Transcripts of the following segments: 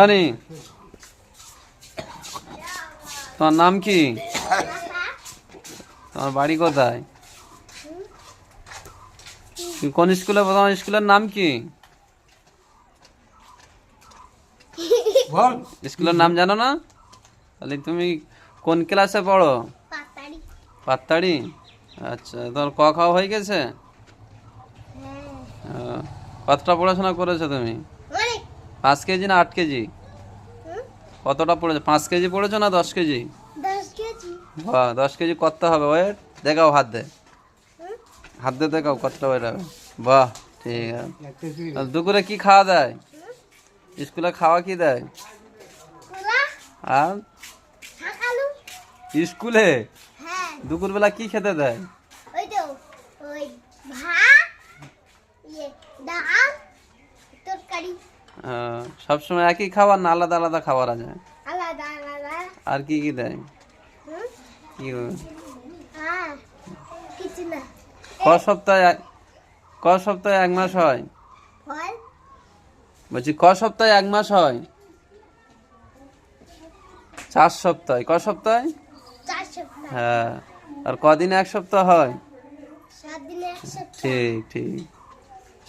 আরে তোমার নাম কি? তোমার বাড়ি কোথায়? তুমি কোন স্কুলে পড়ো? তোমার স্কুলের নাম কি? স্কুলের নাম জানো না? তাহলে তুমি কোন ক্লাসে পড়ো? পাত্তাড়ি। আচ্ছা, তোমার ক খাওয়া হয়ে গেছে? কতটা পড়াশোনা করেছো তুমি? 5 কেজি না 8 কেজি? কতটা পড়েছো? 5 কেজি পড়েছো না 10 কেজি? 10 কেজি করতে হবে। ওয়েট দেখাও, হাত দে, হাত দিয়ে দেখাও কতটা ওয়েট হবে। বাহ, ঠিক আছে। দুপুরে কি খাওয়া দেয় স্কুলে? খাওয়া কি দেয়? আর স্কুলে দুপুরবেলা কি খেতে দেয়? সবসময় একই খাবার না আলাদা আলাদা খাবার আছে? আর কি কি দেয়? কি ক সপ্তাহে 1 মাস হয়? বলছি ক সপ্তাহে 1 মাস হয়? 4 সপ্তাহে। ক সপ্তাহে? হ্যাঁ। আর কদিনে 1 সপ্তাহ হয়? ঠিক ঠিক।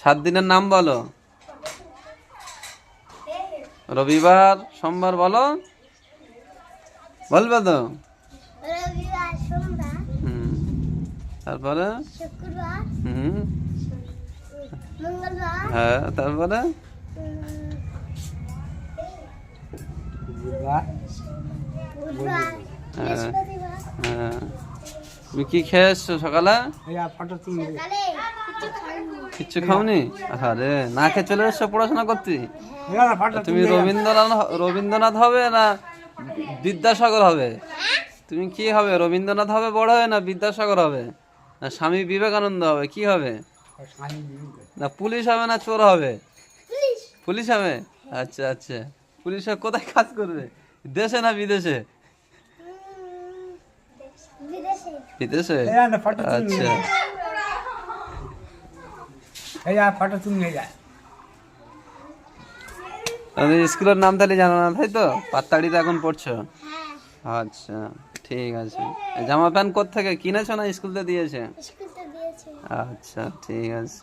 7 দিনের নাম বলো। রবিবার, সোমবার বলো, বলবে তো? তারপরে হ্যাঁ, তারপরে তুমি কি খেয়ে এসছো সকালে? কিচ্ছু খাওনি? আরে না খেয়ে চলে এসছো পড়াশোনা করতে? তুমি রবীন্দ্রনাথ হবে না বিদ্যাসাগর হবে? তুমি কি হবে? রবীন্দ্রনাথ হবে বড় হবে না বিদ্যাসাগর হবে না স্বামী বিবেকানন্দ হবে? কি হবে? না পুলিশ হবে না চোর হবে? পুলিশ হবে। আচ্ছা আচ্ছা। পুলিশে কোথায় কাজ করবে? দেশে না বিদেশে? বিদেশে। আচ্ছা, স্কুলের নাম তাহলে জানো না, তাই তো? পাত্তাড়িতে এখন পড়ছো? আচ্ছা, ঠিক আছে। জামা প্যান্ট কোথা থেকে কিনেছো না স্কুল থেকে দিয়েছে? আচ্ছা, ঠিক আছে।